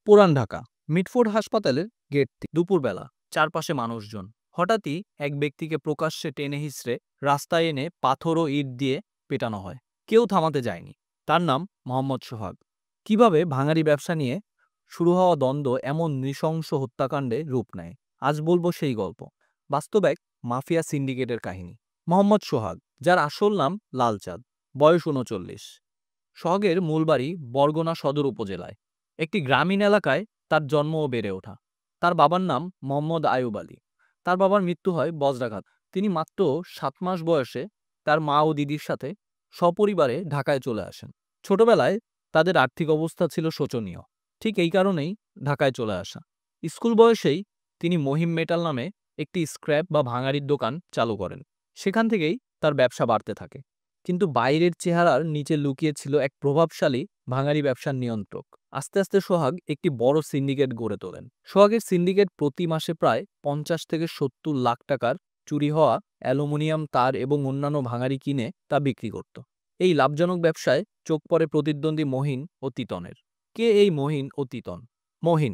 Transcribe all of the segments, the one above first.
পুরান ঢাকা মিটফোর্ড হাসপাতালের গেট দুপুরবেলা চারপাশে মানুষজন। হঠাৎই এক ব্যক্তিকে প্রকাশ্যে টেনে হিঁচড়ে রাস্তায় এনে পাথর ও ইট দিয়ে পেটানো হয়। কেউ থামাতে যায়নি। তার নাম মোহাম্মদ সোহাগ। কিভাবে ভাঙারি ব্যবসা নিয়ে শুরু হওয়া দ্বন্দ্ব এমন নৃশংস হত্যাকাণ্ডে রূপ নেয়, আজ বলবো সেই গল্প। বাস্তব এক মাফিয়া সিন্ডিকেটের কাহিনী। মোহাম্মদ সোহাগ, যার আসল নাম লালচাঁদ, বয়স ৩৯। সোহাগের মূল বাড়ি বরগুনা সদর উপজেলায় একটি গ্রামীণ এলাকায় তার জন্ম ও বেড়ে ওঠা। তার বাবার নাম মোহাম্মদ আয়ুব আলী। তার বাবার মৃত্যু হয় বজ্রাঘাত। তিনি মাত্র ৭ মাস বয়সে তার মা ও দিদির সাথে সপরিবারে ঢাকায় চলে আসেন। ছোটবেলায় তাদের আর্থিক অবস্থা ছিল শোচনীয়। ঠিক এই কারণেই ঢাকায় চলে আসা। স্কুল বয়সেই তিনি মহিম মেটাল নামে একটি স্ক্র্যাপ বা ভাঙারির দোকান চালু করেন। সেখান থেকেই তার ব্যবসা বাড়তে থাকে। কিন্তু বাইরের চেহারার নিচে লুকিয়ে ছিল এক প্রভাবশালী ভাঙারি ব্যবসার নিয়ন্ত্রক। আস্তে আস্তে সোহাগ একটি বড় সিন্ডিকেট গড়ে তোলেন। সোহাগের সিন্ডিকেট প্রতি মাসে প্রায় ৫০ থেকে ৭০ লাখ টাকার চুরি হওয়া অ্যালুমিনিয়াম তার এবং অন্যান্য ভাঙারি কিনে তা বিক্রি করত। এই লাভজনক ব্যবসায় চোখ পড়ে প্রতিদ্বন্দ্বী মহিন ও তিতনের। কে এই মহিন ও তিতন? মহিন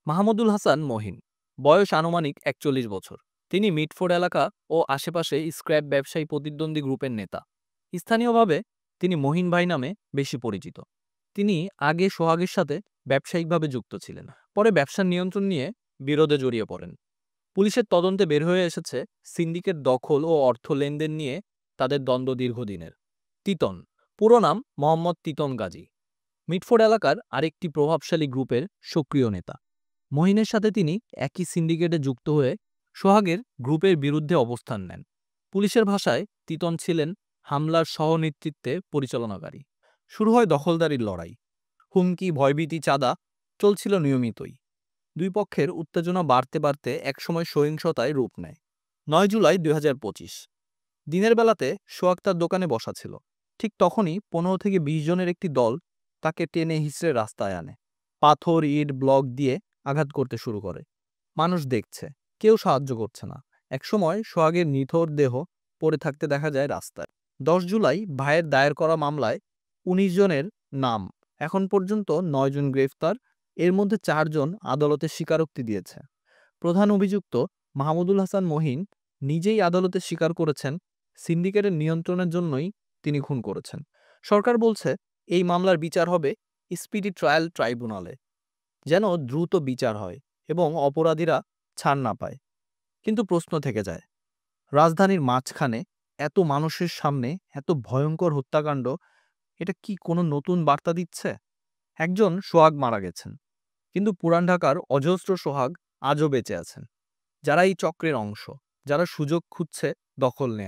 মাহমুদুল হাসান মহিন, বয়স আনুমানিক ৪১ বছর। তিনি মিটফোর্ড এলাকা ও আশেপাশে স্ক্র্যাপ ব্যবসায়ী প্রতিদ্বন্দ্বী গ্রুপের নেতা। স্থানীয়ভাবে তিনি মহিন ভাই নামে বেশি পরিচিত। তিনি আগে সোহাগের সাথে ব্যবসায়িকভাবে যুক্ত ছিলেন, পরে ব্যবসার নিয়ন্ত্রণ নিয়ে বিরোধে জড়িয়ে পড়েন। পুলিশের তদন্তে বের হয়ে এসেছে সিন্ডিকেট দখল ও অর্থ লেনদেন নিয়ে তাদের দ্বন্দ্ব দীর্ঘদিনের। তিতন, পুরো নাম মোহাম্মদ তিতন গাজী, মিটফোর্ড এলাকার আরেকটি প্রভাবশালী গ্রুপের সক্রিয় নেতা। মহিনের সাথে তিনি একই সিন্ডিকেটে যুক্ত হয়ে সোহাগের গ্রুপের বিরুদ্ধে অবস্থান নেন। পুলিশের ভাষায় তিতন ছিলেন হামলার সহ-নেতৃত্বে পরিচালনাকারী। শুরু হয় দখলদারির লড়াই। হুমকি, ভয়ভীতি, চাঁদা চলছিল নিয়মিতই। দুই পক্ষের উত্তেজনা বাড়তে বাড়তে একসময় সহিংসতায় রূপ নেয়। ৯ জুলাই ২০২৫ দিনের বেলাতে সোহাগ তার দোকানে বসা ছিল। ঠিক তখনই ১৫ থেকে ২০ জনের একটি দল তাকে টেনে হিঁচড়ে রাস্তায় আনে। পাথর, ইট, ব্লক দিয়ে আঘাত করতে শুরু করে। মানুষ দেখছে, কেউ সাহায্য করছে না। একসময় সোহাগের নিথর দেহ পড়ে থাকতে দেখা যায় রাস্তায়। ১০ জুলাই ভাইয়ের দায়ের করা মামলায় ১৯ জনের নাম। এখন পর্যন্ত ৯ জন গ্রেফতার। এর মধ্যে ৪ জন আদালতে স্বীকারোক্তি দিয়েছে। প্রধান অভিযুক্ত মাহমুদুল হাসান মহিন নিজেই আদালতে স্বীকার করেছেন সিন্ডিকেটের নিয়ন্ত্রণের জন্যই তিনি খুন করেছেন। সরকার বলছে এই মামলার বিচার হবে স্পিডি ট্রায়াল ট্রাইব্যুনালে, যেন দ্রুত বিচার হয় এবং অপরাধীরা ছাড় না পায়। কিন্তু প্রশ্ন থেকে যায়, রাজধানীর মাঝখানে এত মানুষের সামনে এত ভয়ঙ্কর হত্যাকাণ্ড, এটা কি কোনো নতুন বার্তা দিচ্ছে? একজন সোহাগ মারা গেছেন, কিন্তু পুরান ঢাকার অজস্র সোহাগ আজও বেঁচে আছেন, যারা এই চক্রের অংশ, যারা সুযোগ খুঁজছে দখল নেয়া।